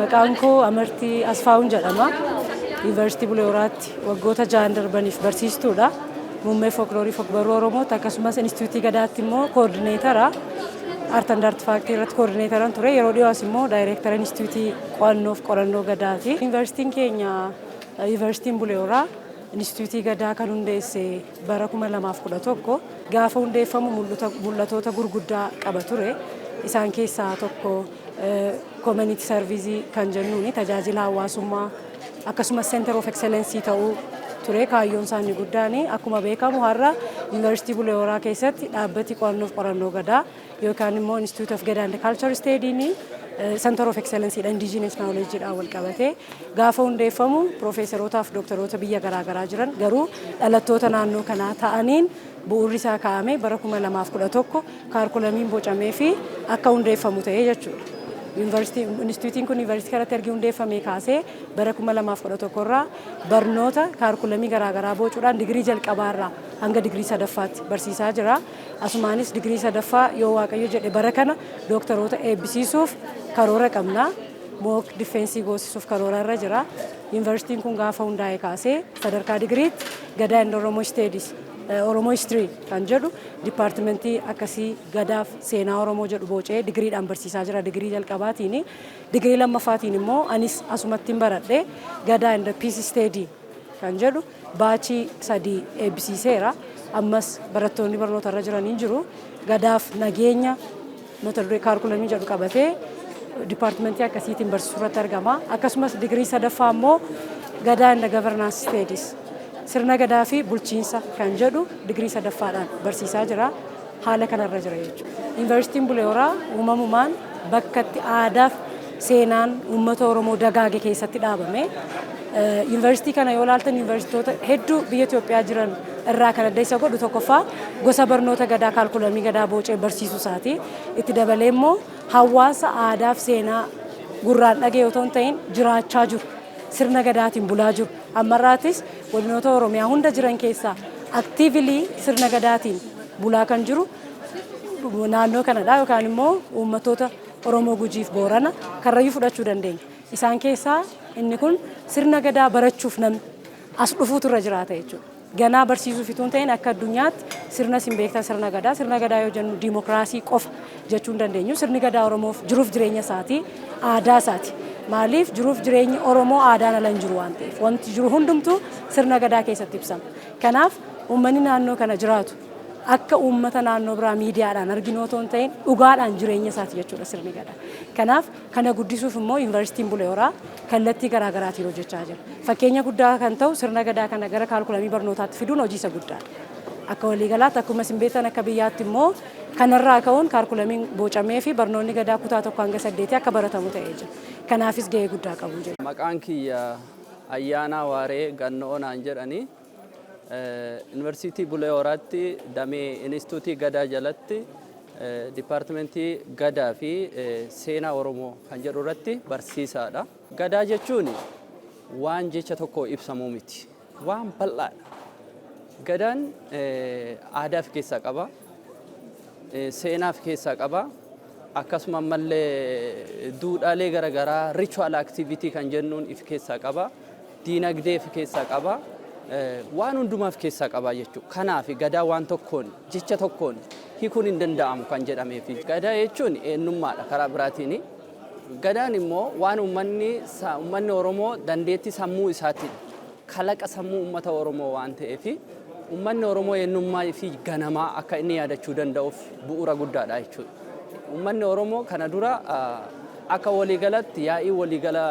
Maqaan koo Amartii Asfaawun jedhama. Yuunivarsiitii Bulee Horaatti waggoota 6 darbaniif barsiistuudha. Muummee Folkloorii fi Ogbarruu Oromooti akkasumas Inistituutii Gadaatti immoo koordineetara. Art and Artifact irratti koordineetaran ture. Yeroo dhiyoos immoo daayireektara Inistituutii Qo'annoo fi Qorannoo Gadaati. Yuunivarsiitiin keenya Yuunivarsiitiin Bulee Horaa Inistituutii Gadaa kan hundeesse bara 2011 gaafa hundeeffamu mul'atoota gurguddaa qaba ture. Isaan keessaa tokko community service kan jennuuni tajaajila hawaasummaa akkasumas center of excellence ta'uu ture. Kaayyoon isaanii guddaani akkuma beekamu har'a Yuunivarsiitii Bulee Horaa keessatti dhaabbati qo'annoo fi qorannoo gadaa yookaan immoo Institute of Gada and Culture Studies center of excellence dha indigenous knowledge dha wal qabate gaafa hundeeffamu profeesaroota fi doktoroota biyya garaa garaa jiran garuu dhalattoota naannoo kanaa ta'aniin bu'uurri isaa kaa'ame bara 2011 kaarkulamiin bocamee fi akka hundeeffamu ta'ee jechuudha. Instituutiin kun yuunivarsiitii kanatti ergi hundeeffamee kaasee bara 2011 irraa barnoota kaarkulamii garaa garaa bocuudhaan digirii jalqabaarraa hanga digirii sadaffaatti barsiisaa jira. Asumaanis digirii sadaffaa yoo waaqayyo jedhe bara kana doktoroota eebbisiisuuf karoora qabna. Mook difeensii goosisuuf karoora irra jira. Yuunivarsiitiin kun gaafa hundaa'e kaasee sadarkaa digiriitti Gadaa and Oromoo Studies Oromoo History kan jedhu dipaartimentii akkasii gadaaf seenaa Oromoo jedhu bocee digiriidhaan barsiisaa jira. Digirii jalqabaatiin digirii lammaffaatiin immoo anis asumattiin baradhe Gadaa and Peace Study kan jedhu baachii 3 eebbisiiseera. Ammas barattoonni barnoota irra jiranii jiru. Gadaaf nageenya mata duree kaarkulamii jedhu qabatee dipaartimentii akkasiitiin barsiisuu irratti argama. Akkasumas digirii sadaffaa immoo Gadaa and Governance Studies sirna gadaa fi bulchiinsa kan jedhu digirii sadaffaadhaan barsiisaa jira. Haala kanarra jira jechuudha. Yuunivarsiitiin Bulee Horaa uumamumaan bakka itti aadaa fi seenaan uummata Oromoo dagaage keessatti dhaabame. Yuunivarsiitii kana yoo ilaaltan yuunivarsiitoota hedduu biyya Itoophiyaa jiran irraa kan adda isa godhu tokkoffaa gosa barnoota gadaa kaalkulamii gadaa bocee barsiisuu isaati. Itti dabalee immoo hawaasa aadaa fi seenaa gurraan dhagee yoo ta'in jiraachaa jiru. Sirna gadaatiin bulaa jiru. Ammarraatis godinoota Oromiyaa hunda jiran keessaa aktiivili sirna gadaatiin bulaa kan jiru naannoo kanadha yookaan immoo uummattoota Oromoo Gujiif Boorana Karrayyuu fudhachuu dandeenya. Isaan keessaa inni kun sirna gadaa barachuuf namni as dhufuutu irra jiraata jechuudha. Ganaa barsiisuuf itoo hin ta'in akka addunyaatti sirna sin beektaa sirna gadaa yoo jennu diimokiraasii qofa jechuu hin dandeenyu. Sirni gadaa Oromoof jiruuf jireenya isaati, aadaa isaati. Maaliif jiruuf jireenyi Oromoo aadaan ala hin jiru waan ta'eef wanti jiru hundumtuu sirna gadaa keessatti ibsama. Kanaaf uummanni naannoo kana jiraatu akka uummata naannoo biraa miidiyaadhaan arginoo otoo hin ta'in dhugaadhaan jireenya isaati jechuudha sirni gadaa. Kanaaf kana guddisuuf immoo Yuunivarsiitiin Bulee Horaa kallattii garaa garaatiin hojjechaa jira. Fakkeenya guddaa kan ta'u sirna gadaa kana gara kaalkulamii barnootaatti fiduun hojii isa guddaadha. Akka waliigalaatti akkuma isin beektan akka biyyaatti immoo kanarraa ka'uun kaalkulamiin bocamee fi barnoonni gadaa kutaa 1 hanga 8 akka baratamu ta'ee jira. Kanaafis gahee guddaa qabu jechuudha. Maqaan kiyya Ayyaanaa Waaree Gannoonaan jedhani Yuunivarsiitii Bulee Horaatti damee Inistituutii Gadaa jalatti dipaartimentii Gadaa fi seenaa Oromoo kan jedhu irratti barsiisaadha. Gadaa jechuun waan jecha tokko ibsamuu miti. Waan bal'aadha. Gadaan aadaa fi keessaa qaba. Seenaa fi keessaa qaba. Akkasuma mallee duudhaalee garaagaraa ritual activity kan jennuun if keessaa qaba. Diinagdee fi keessaa qaba. Waan hundumaaf keessaa qaba jechuudha. Kanaaf gadaa waan tokkoon jecha tokkoon hiikuun hin danda'amu kan jedhameef. Gadaa jechuun eenyummaadha karaa biraatiin. Gadaan immoo waan uummanni Oromoo dandeettii sammuu isaatiin kalaqa sammuu uummata Oromoo waan ta'eef uummanni Oromoo eenyummaa fi ganamaa akka inni yaadachuu danda'uuf bu'uura guddaadha jechuudha. Uummanni Oromoo kana dura akka waliigalatti yaa'ii waliigala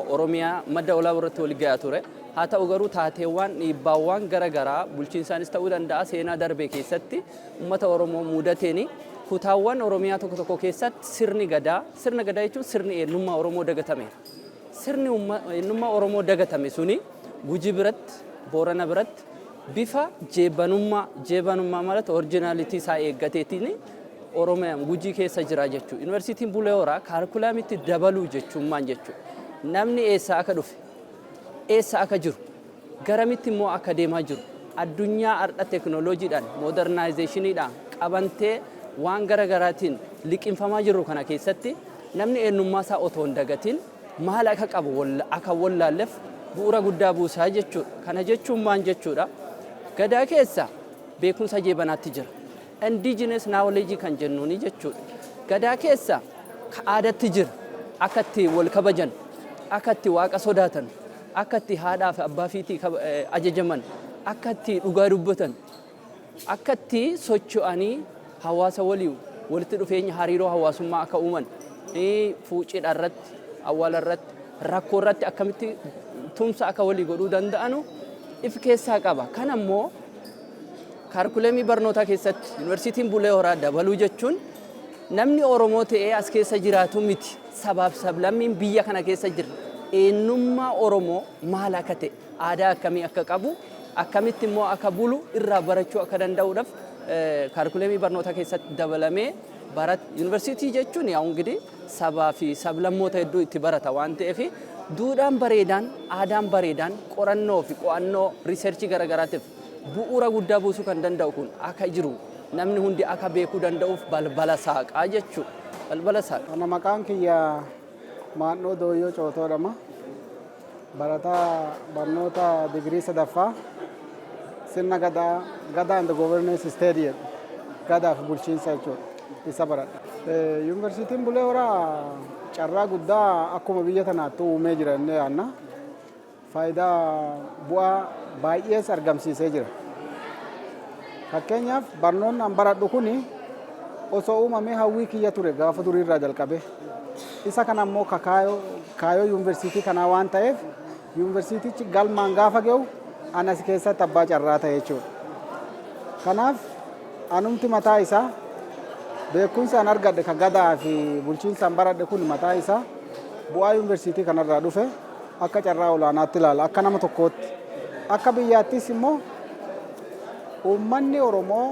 Oromiyaa madda olaanaa irratti waliigalaa ture. Haa ta'u garuu taateewwan dhiibbaawwan garaagaraa bulchiinsaanis ta'uu danda'a seenaa darbee keessatti uummata Oromoo mudateeni kutaawwan Oromiyaa tokko keessatti sirna gadaa jechuun sirni eenyummaa Oromoo dagatame. Sirni eenyummaa Oromoo dagatame suni Gujii biratti, Boorana biratti bifa jeebanummaa malatti oriijinaalitii isaa eeggateetiin Oromiyaa Gujii keessa jira jechuudha. Yuunivarsiitiin Bulee Horaa kaalkulaamitti dabaluu jechuun maal jechuudha? Namni eessaa akka dhufe, eessa akka jiru, garamitti immoo akka deemaa jiru, addunyaa har'a teekinooloojiidhaan, moodernaayzeeshiniidhaan qabantee waan garaagaraatiin liqinfamaa jiru kana keessatti namni eenyummaa isaa otoo hin dagatiin maal akka qabu akka wallaalleef bu'uura guddaa buusaa jechuudha. Kana jechuun maal jechuudha? Gadaa keessa beekumsa jeebanaatti jira. Indigenous knowledge kan jennuuni jechuudha. Gadaa keessa aadaatti jira. Akka itti wal kabajan, akka itti waaqa sodaatan, akka itti haadhaa fi abbaa fiitii ajajaman, akka itti dhugaa dubbatan, akka itti socho'anii hawaasa walitti dhufeenya hariiroo hawaasummaa akka uuman, fuucidha irratti, awwaala irratti, rakkoo irratti akkamitti tumsa akka walii godhuu danda'anu if keessaa qaba. Kana immoo kaarkulemii barnootaa keessatti yuunivarsiitiin Bulee Horaa dabaluu jechuun namni Oromoo ta'ee as keessa jiraatu miti. Sabaaf sablammiin biyya kana keessa jira. Eenyummaa Oromoo maal akka ta'e, aadaa akkamii akka qabu, akkamitti immoo akka bulu irraa barachuu akka danda'uudhaaf kaarkulemii barnootaa keessatti dabalamee yuunivarsiitii jechuun yaa hungi sabaa fi sablammoota hedduu itti barata waan ta'eef duudhaan bareedaan, aadaan bareedaan, qorannoo fi qo'annoo riiserchii garaagaraatiif bu'uura guddaa buusuu kan danda'u kun akka jiru namni hundi akka beekuu danda'uuf balbala saaqaa jechuudha. Balbala saaqa. Ana maqaan kiyya Maannoo Dooyyoo Cootoodhama. Barataa barnoota digirii sadaffaa sirna gadaa and governance study gadaa fi bulchiinsa jechuudha. Isa baradha. Yuunivarsiitiin Bulee Horaa carraa guddaa akkuma biyya tanaatti uumee jira inni yaanna. Faayidaa bu'aa baay'ees argamsiisee jira. Fakkeenyaaf barnoonni an baradhu kuni osoo uumamee hawwii kiyya ture gaafa duriirraa jalqabe. Isa kana immoo kaayoo yuunivarsiitii kanaa waan ta'eef yuunivarsiitichi galmaan gaafa ga'u anas keessatti abbaa carraa ta'e jechuudha. Kanaaf anumti mataa isaa beekumsa an argadhe kan gadaa fi bulchiinsa an baradhe kun mataa isaa bu'aa yuunivarsiitii kanarraa dhufe akka carraa olaanaatti ilaala akka nama tokkootti. Akka biyyaattis immoo uummanni Oromoo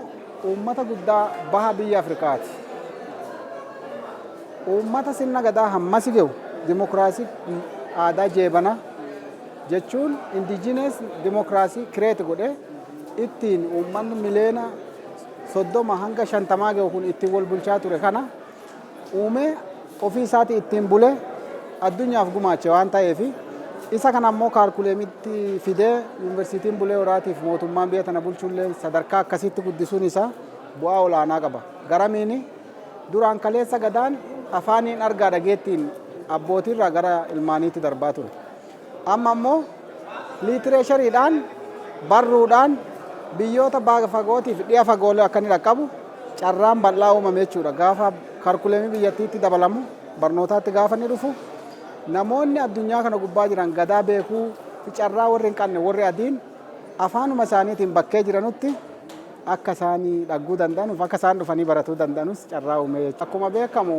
uummata guddaa baha biyya Afrikaati. Uummata sirna gadaa hammasi ga'u dimokiraasii aadaa jeebana jechuun indigenous dimokiraasii kireeti godhe ittiin uummanni miliyoona 30 hanga 50 ga'u kun ittiin wal bulchaa ture kana uumee ofii isaatii ittiin bule addunyaaf gumaache waan ta'eef isa kana immoo kaarkuleemitti fidee yuunivarsiitiin Bulee Horaatiif mootummaan biyya tana bulchullee sadarkaa akkasitti guddisuun isaa bu'aa olaanaa qaba. Garamiini duraan kaleessa gadaan afaaniin argaa dhageettiin abbootiirraa gara ilmaaniitti darbaa ture. Amma immoo liitireeshariidhaan barruudhaan biyyoota baga fagootiif dhiya fagoolee akka inni dhaqqabu carraan bal'aa uumame jechuudha. Gaafa kaarkuleemii biyyattiitti dabalamu barnootaatti gaafa inni dhufu namoonni addunyaa kana gubbaa jiran gadaa beekuu fi carraa warri hin qabne warri adiin afaanuma isaaniitiin bakkee jiranutti akka isaanii dhagguu danda'anuuf akka isaan dhufanii baratuu danda'anus carraa uumee jechuudha. Akkuma beekamu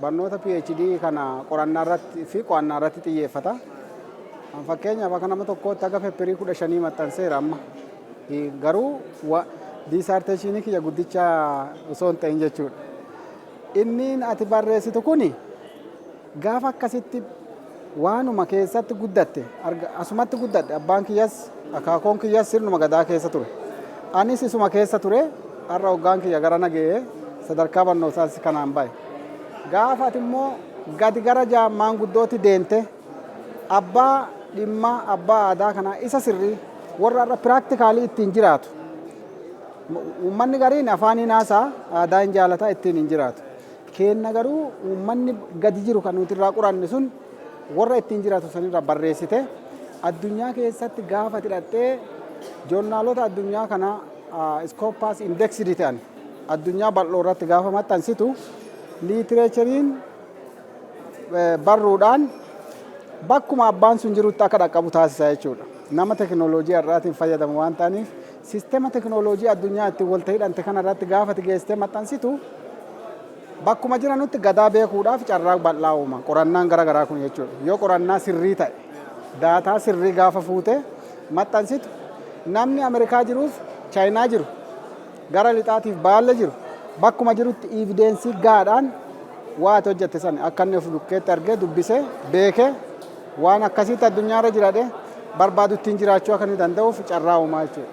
barnoota PhD kana qorannaa irratti fi qo'annaa irratti xiyyeeffata. Fakkeenyaaf akka nama tokkootti akka pepperii 15 maxxanseera amma. Garuu diisarteeshinii kiyya guddicha osoo hin ta'in jechuudha. Inni ati barreessitu kuni gaafa akkasitti waanuma keessatti guddatte asumatti guddatte abbaan kiyyas akaakoon kiyyas sirnuma gadaa keessa ture. Anis isuma keessa ture har'a hoggaan kiyya gara nagee sadarkaa barnootaas kanaan bahe. Gaafa ati immoo gadi gara maanguddootti deemte abbaa dhimma abbaa aadaa kanaa isa sirrii warra har'a piraaktikaalii ittiin jiraatu. Uummanni gariin afaaniin haasaa aadaa hin jaalataa ittiin hin jiraatu. Keenna garuu uummanni gadi jiru kan nuti irraa quranne sun warra ittiin jiraatu sanirra barreessite addunyaa keessatti gaafa hidhattee joornaalota addunyaa kana iskoopaas indeksidi ta'an addunyaa bal'oo irratti gaafa maxxansitu liitireechariin barruudhaan bakkuma abbaan sun jirutti akka dhaqqabu taasisa jechuudha. Nama teknooloojii har'aatiin fayyadamu waan ta'aniif sisteema teknooloojii addunyaa ittiin walta hidhante kanarratti gaafa geessitee maxxansitu bakkuma jiranutti gadaa beekuudhaaf carraa bal'aa uuma qorannaan garaagaraa kun jechuudha. Yoo qorannaa sirrii ta'e daataa sirrii gaafa fuute maxxansitu namni Ameerikaa jiruuf Chaayinaa jiru gara lixaatiif baalle jiru bakkuma jirutti evidensii gaadhaan waa ati hojjette sana akka inni of bukkeetti argee dubbisee beekee waan akkasitti addunyaarra jiraadhe barbaadu ittiin jiraachuu akka inni danda'uuf carraa uumaa jechuudha.